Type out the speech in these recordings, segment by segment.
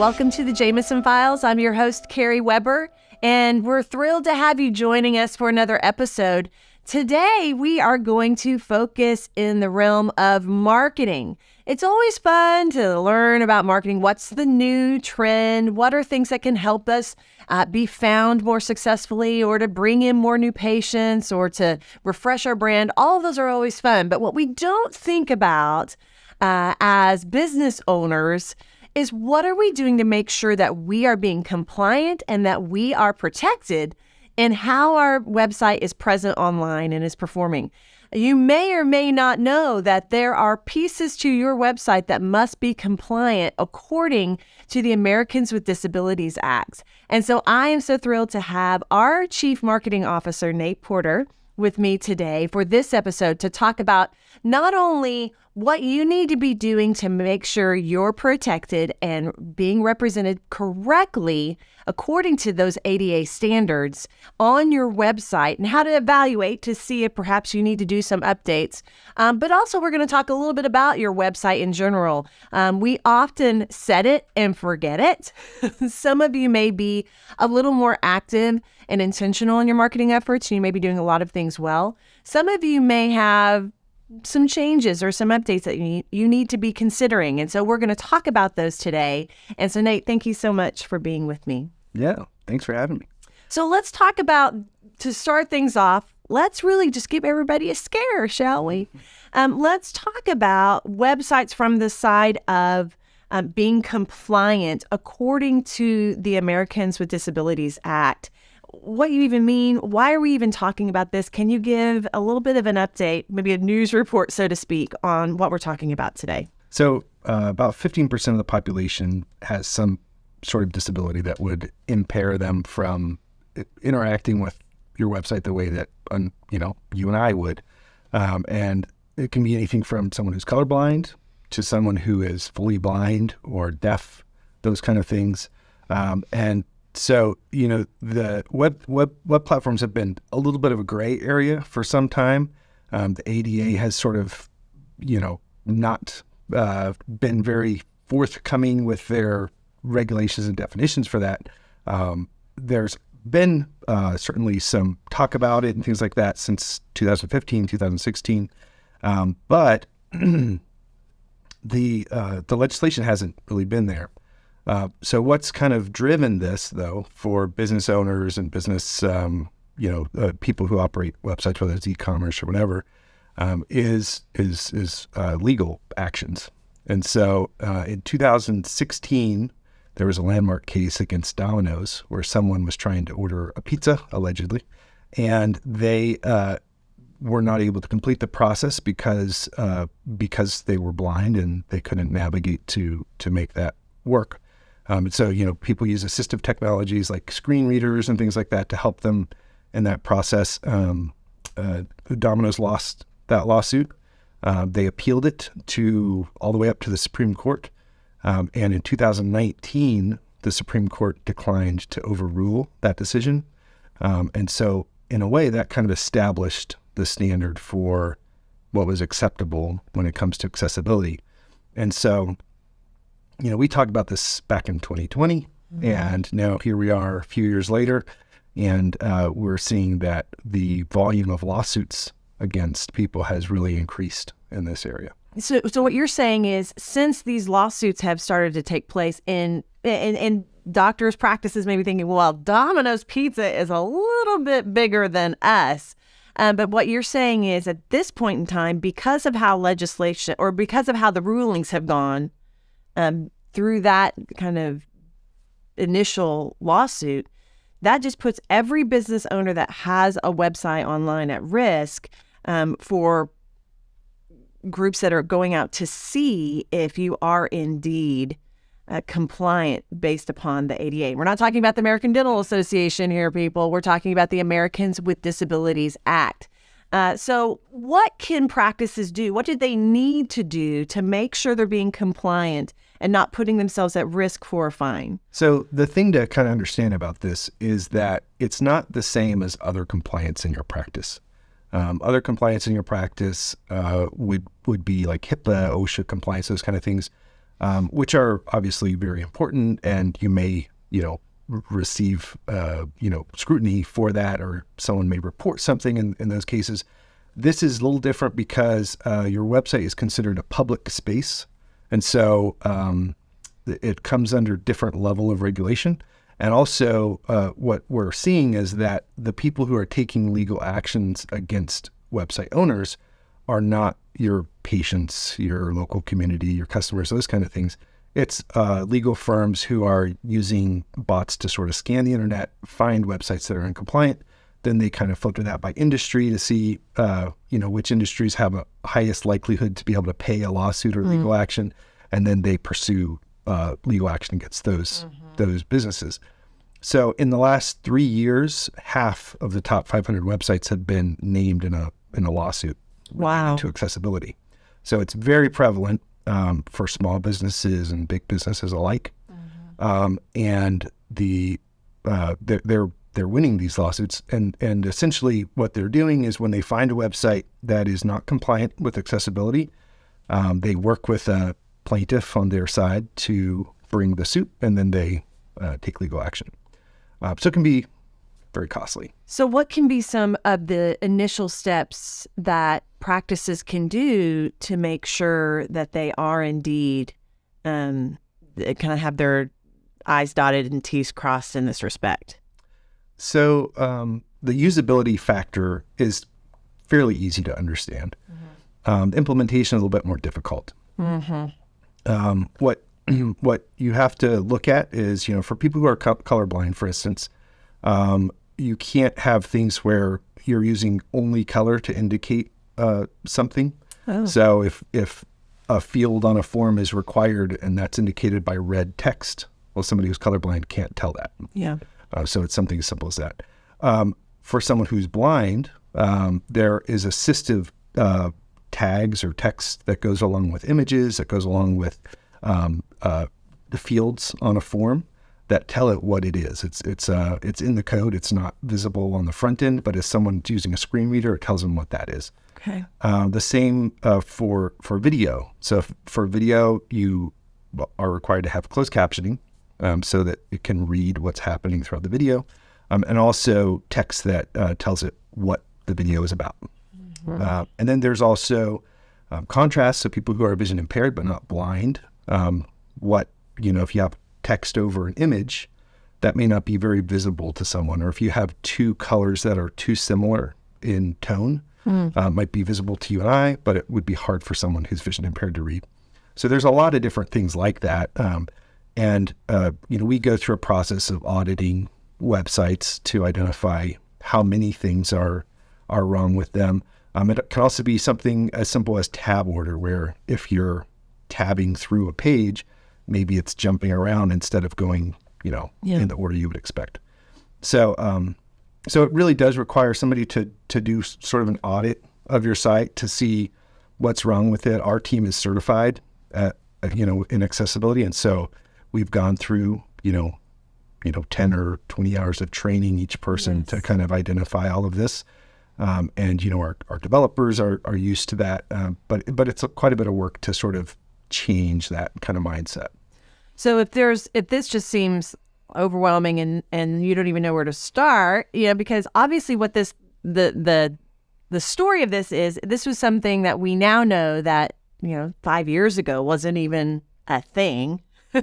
Welcome to the Jameson Files. I'm your host, Carrie Weber, and we're thrilled to have you joining us for another episode. Today, we are going to focus in the realm of marketing. It's always fun to learn about marketing. What's the new trend? What are things that can help us be found more successfully, or to bring in more new patients, or to refresh our brand? All of those are always fun. But what we don't think about as business owners is, what are we doing to make sure that we are being compliant and that we are protected in how our website is present online and is performing? You may or may not know that there are pieces to your website that must be compliant according to the Americans with Disabilities Act. And so I am so thrilled to have our Chief Marketing Officer, Nate Porter, with me today for this episode to talk about not only what you need to be doing to make sure you're protected and being represented correctly according to those ADA standards on your website, and how to evaluate to see if perhaps you need to do some updates. But also, we're going to talk a little bit about your website in general. We often set it and forget it. Some of you may be a little more active and intentional in your marketing efforts. You may be doing a lot of things well. Some of you may have some changes or some updates that you need to be considering. And so we're going to talk about those today. And so, Nate, thank you so much for being with me. Yeah, thanks for having me. So let's talk about, to start things off, let's really just give everybody a scare, shall we? Let's talk about websites from the side of being compliant according to the Americans with Disabilities Act. What you even mean? Why are we even talking about this? Can you give a little bit of an update, maybe a news report, so to speak, on what we're talking about today? So about 15% of the population has some sort of disability that would impair them from interacting with your website the way that, you and I would. And it can be anything from someone who's colorblind to someone who is fully blind or deaf, those kind of things. So, the web platforms have been a little bit of a gray area for some time. The ADA has sort of, not been very forthcoming with their regulations and definitions for that. There's been certainly some talk about it and things like that since 2015, 2016. But the legislation hasn't really been there. So what's kind of driven this, though, for business owners and business, people who operate websites, whether it's e-commerce or whatever, is legal actions. And so in 2016, there was a landmark case against Domino's where someone was trying to order a pizza, allegedly, and they were not able to complete the process because they were blind and they couldn't navigate to make that work. So, people use assistive technologies like screen readers and things like that to help them in that process. Domino's lost that lawsuit. They appealed it all the way up to the Supreme Court. And in 2019, the Supreme Court declined to overrule that decision. And so, in a way, that kind of established the standard for what was acceptable when it comes to accessibility. And so, we talked about this back in 2020, and now here we are a few years later, and we're seeing that the volume of lawsuits against people has really increased in this area. So what you're saying is, since these lawsuits have started to take place in doctors' practices, maybe thinking, well, Domino's Pizza is a little bit bigger than us. But what you're saying is, at this point in time, because of how legislation, or because of how the rulings have gone, through that kind of initial lawsuit, that just puts every business owner that has a website online at risk for groups that are going out to see if you are indeed compliant based upon the ADA. We're not talking about the American Dental Association here, people. We're talking about the Americans with Disabilities Act. So what can practices do? What do they need to do to make sure they're being compliant and not putting themselves at risk for a fine? So the thing to kind of understand about this is that it's not the same as other compliance in your practice. Other compliance in your practice would be like HIPAA, OSHA compliance, those kind of things. which are obviously very important, and you may, receive, scrutiny for that, or someone may report something in those cases. This is a little different because your website is considered a public space. And so it comes under different level of regulation. And also what we're seeing is that the people who are taking legal actions against website owners are not your patients, your local community, your customers, those kind of things. It's legal firms who are using bots to sort of scan the internet, find websites that are incompliant. Then they kind of filter that by industry to see, which industries have a highest likelihood to be able to pay a lawsuit or legal action. And then they pursue legal action against those businesses. So in the last 3 years, half of the top 500 websites have been named in a lawsuit. Wow. To accessibility. So it's very prevalent for small businesses and big businesses alike. And they're winning these lawsuits. And essentially what they're doing is when they find a website that is not compliant with accessibility, they work with a plaintiff on their side to bring the suit, and then they take legal action. So it can be very costly. So what can be some of the initial steps that practices can do to make sure that they are indeed kind of have their I's dotted and T's crossed in this respect? So the usability factor is fairly easy to understand. The implementation is a little bit more difficult. What you have to look at is, for people who are colorblind, for instance, you can't have things where you're using only color to indicate something. So if a field on a form is required and that's indicated by red text, well, somebody who's colorblind can't tell that. Yeah. So it's something as simple as that. For someone who's blind, there is assistive tags or text that goes along with images, that goes along with the fields on a form that tell it what it is. It's in the code. It's not visible on the front end, but as someone's using a screen reader, it tells them what that is. Okay. The same for video. So for video, you are required to have closed captioning so that it can read what's happening throughout the video, and also text that tells it what the video is about. And then there's also contrast. So people who are vision impaired but not blind, if you have text over an image, that may not be very visible to someone. Or if you have two colors that are too similar in tone, might be visible to you and I, but it would be hard for someone who's vision impaired to read. So there's a lot of different things like that. We go through a process of auditing websites to identify how many things are wrong with them. It can also be something as simple as tab order, where if you're tabbing through a page, maybe it's jumping around instead of going, in the order you would expect. So it really does require somebody to do sort of an audit of your site to see what's wrong with it. Our team is certified in accessibility. And so we've gone through, 10 or 20 hours of training each person to kind of identify all of this. Our developers are used to that. But it's quite a bit of work to sort of change that kind of mindset. So if this just seems overwhelming and you don't even know where to start, because obviously what the story of this was something that we now know that, 5 years ago wasn't even a thing.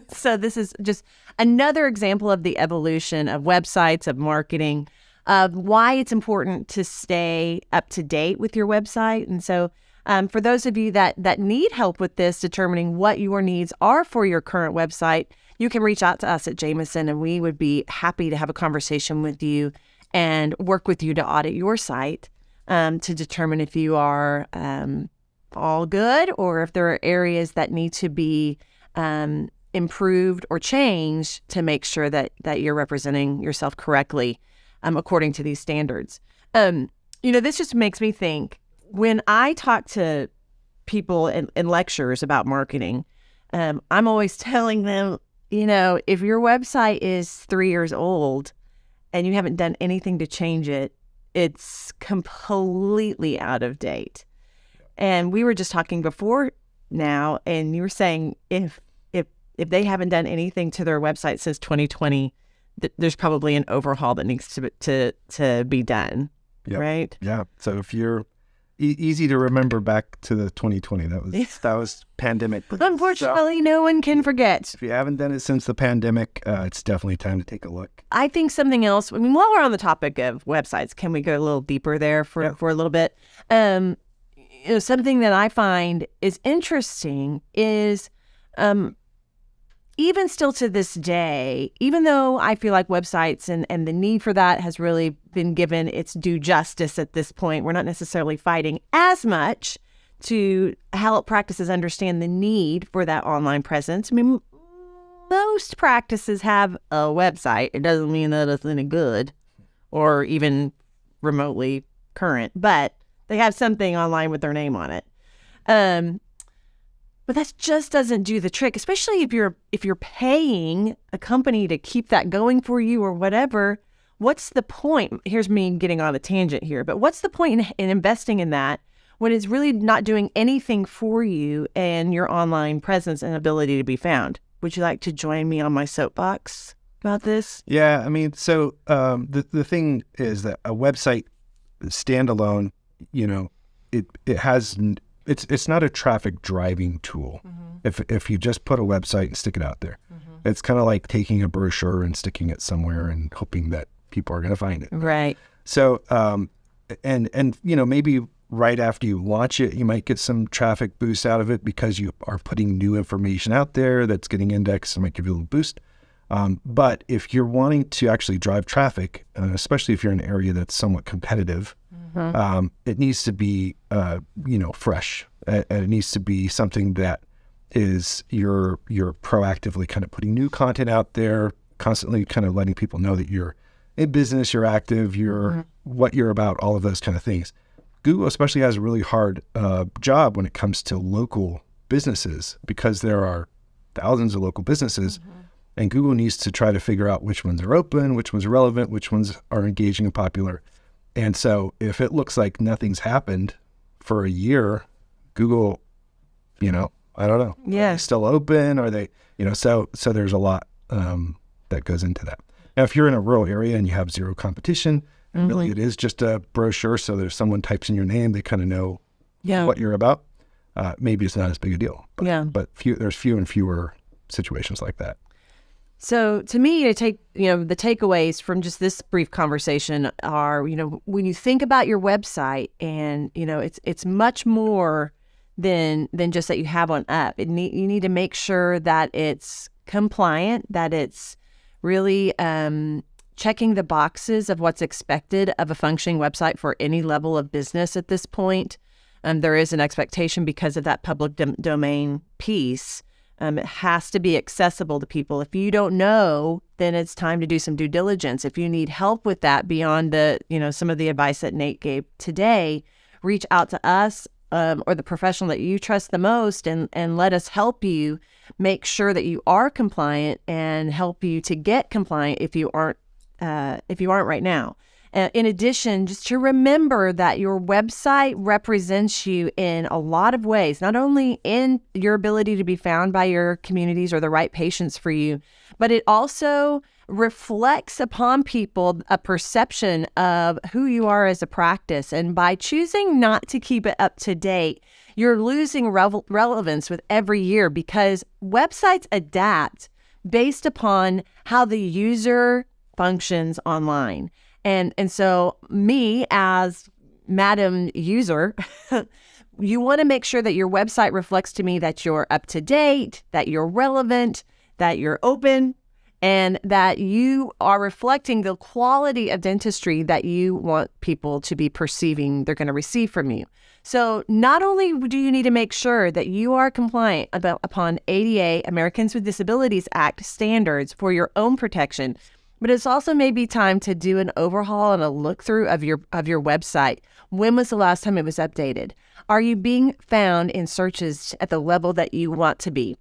So this is just another example of the evolution of websites, of marketing, of why it's important to stay up to date with your website. And so for those of you that need help with this, determining what your needs are for your current website, you can reach out to us at Jamison, and we would be happy to have a conversation with you and work with you to audit your site to determine if you are all good or if there are areas that need to be improved or changed to make sure that you're representing yourself correctly according to these standards. This just makes me think, when I talk to people in lectures about marketing, I'm always telling them, if your website is 3 years old and you haven't done anything to change it, it's completely out of date. And we were just talking before now, and you were saying if if they haven't done anything to their website since 2020, there's probably an overhaul that needs to be done. Yep. Right? Yeah. So if you're easy to remember back to the 2020, that was pandemic. Unfortunately, no one can forget. If you haven't done it since the pandemic, it's definitely time to take a look. I think something else, I mean, while we're on the topic of websites, can we go a little deeper there for a little bit? Something that I find is interesting is even still to this day, even though I feel like websites and the need for that has really been given its due justice at this point, we're not necessarily fighting as much to help practices understand the need for that online presence. I mean, most practices have a website. It doesn't mean that it's any good or even remotely current, but they have something online with their name on it. But that just doesn't do the trick, especially if you're paying a company to keep that going for you or whatever. What's the point? Here's me getting on a tangent here, but what's the point in investing in that when it's really not doing anything for you and your online presence and ability to be found? Would you like to join me on my soapbox about this? Yeah, I mean, so the thing is that a website standalone, it's not a traffic driving tool. If you just put a website and stick it out there, it's kind of like taking a brochure and sticking it somewhere and hoping that people are going to find it. Right. So, and maybe right after you launch it, you might get some traffic boost out of it because you are putting new information out there that's getting indexed and might give you a little boost. But if you're wanting to actually drive traffic, especially if you're in an area that's somewhat competitive, it needs to be, fresh. And it needs to be something that is you're proactively kind of putting new content out there, constantly kind of letting people know that you're in business, you're active, you're what you're about, all of those kind of things. Google especially has a really hard job when it comes to local businesses because there are thousands of local businesses. And Google needs to try to figure out which ones are open, which ones are relevant, which ones are engaging and popular. And so if it looks like nothing's happened for a year, Google, I don't know. Yeah. Are they still open? Are they, so there's a lot that goes into that. Now, if you're in a rural area and you have zero competition, and really it is just a brochure, so there's someone types in your name, they kind of know what you're about. Maybe it's not as big a deal. But there's fewer and fewer situations like that. So to me, the takeaways from just this brief conversation are, when you think about your website and, it's much more than just that you have on up. You need to make sure that it's compliant, that it's really checking the boxes of what's expected of a functioning website for any level of business at this point. There is an expectation because of that public domain piece. It has to be accessible to people. If you don't know, then it's time to do some due diligence. If you need help with that beyond some of the advice that Nate gave today, reach out to us or the professional that you trust the most and let us help you make sure that you are compliant and help you to get compliant if you aren't right now. In addition, just to remember that your website represents you in a lot of ways, not only in your ability to be found by your communities or the right patients for you, but it also reflects upon people a perception of who you are as a practice. And by choosing not to keep it up to date, you're losing relevance with every year because websites adapt based upon how the user functions online. And so me as Madam User, you want to make sure that your website reflects to me that you're up to date, that you're relevant, that you're open, and that you are reflecting the quality of dentistry that you want people to be perceiving they're going to receive from you. So not only do you need to make sure that you are compliant upon ADA, Americans with Disabilities Act standards for your own protection, but it's also maybe time to do an overhaul and a look through of your website. When was the last time it was updated? Are you being found in searches at the level that you want to be?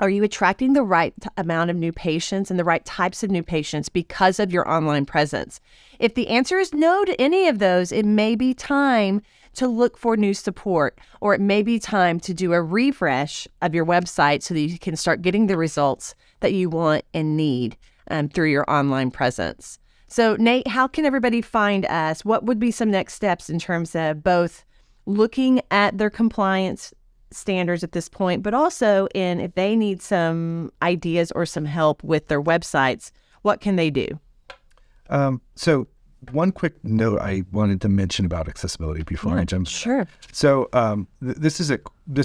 Are you attracting the right amount of new patients and the right types of new patients because of your online presence? If the answer is no to any of those, it may be time to look for new support, or it may be time to do a refresh of your website so that you can start getting the results that you want and need through your online presence. So Nate, how can everybody find us? What would be some next steps in terms of both looking at their compliance standards at this point, but also in if they need some ideas or some help with their websites, what can they do? So one quick note I wanted to mention about accessibility before I jump. Sure. So this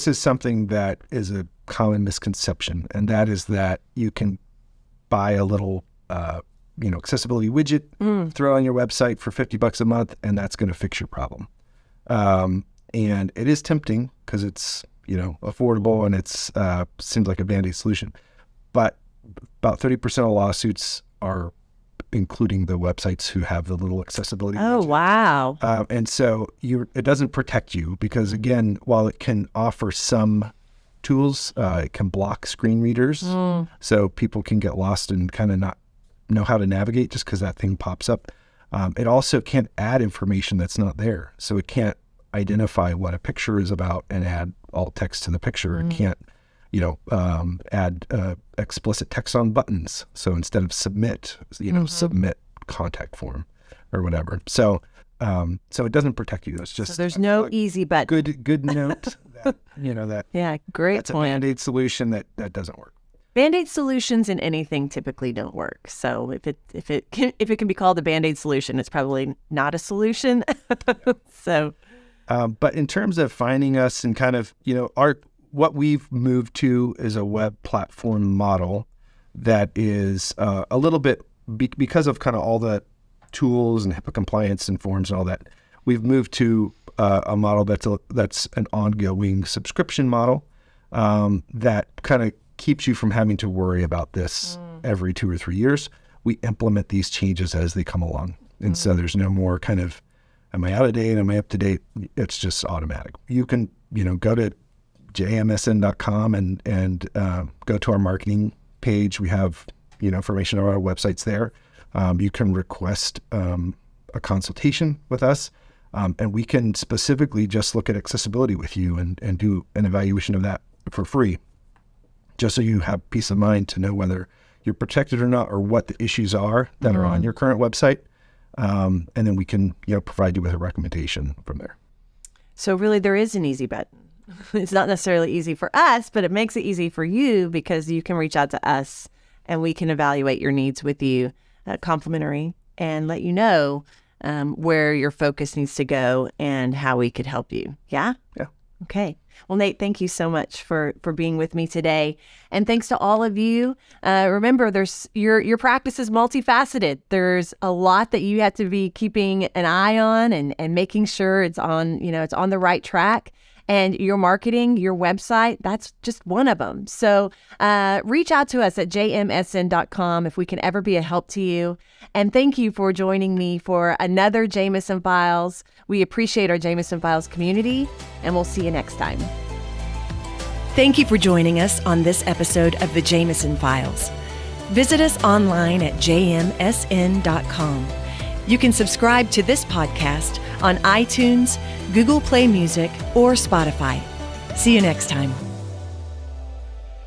is something that is a common misconception, and that is that you can buy a little accessibility widget, throw on your website for $50 a month, and that's going to fix your problem. And it is tempting because it's affordable and it's seems like a Band-Aid solution. But about 30% of lawsuits are including the websites who have the little accessibility widget. Wow. And so it doesn't protect you because, again, while it can offer some tools, it can block screen readers. So people can get lost and kind of not know how to navigate just because that thing pops up. It also can't add information that's not there. So it can't identify what a picture is about and add alt text to the picture. It can't add explicit text on buttons. So instead of submit, submit contact form or whatever. So it doesn't protect you. It's just there's no easy button. Good note that that yeah, great that's point. a Band-Aid solution that doesn't work. Band-Aid solutions in anything typically don't work. So if it can be called a Band-Aid solution, it's probably not a solution. So, but in terms of finding us and kind of what we've moved to is a web platform model that is a little bit because of kind of all the tools and HIPAA compliance and forms and all that. We've moved to a model that's an ongoing subscription model that kind of keeps you from having to worry about this every 2 or 3 years. We implement these changes as they come along, and so there's no more kind of, am I out of date? Am I up to date? It's just automatic. You can go to jmsn.com and go to our marketing page. We have information on our websites there. You can request a consultation with us, and we can specifically just look at accessibility with you and do an evaluation of that for free, just so you have peace of mind to know whether you're protected or not, or what the issues are that are on your current website, and then we can provide you with a recommendation from there. So really, there is an easy button. It's not necessarily easy for us, but it makes it easy for you because you can reach out to us and we can evaluate your needs with you, complimentary, and let you know where your focus needs to go and how we could help you. Yeah? Yeah. Okay. Well, Nate, thank you so much for being with me today. And thanks to all of you. Remember, your practice is multifaceted. There's a lot that you have to be keeping an eye on and making sure it's on the right track. And your marketing, your website, that's just one of them. So reach out to us at jmsn.com if we can ever be a help to you. And thank you for joining me for another Jamison Files. We appreciate our Jamison Files community, and we'll see you next time. Thank you for joining us on this episode of the Jamison Files. Visit us online at jmsn.com. You can subscribe to this podcast on iTunes, Google Play Music, or Spotify. See you next time.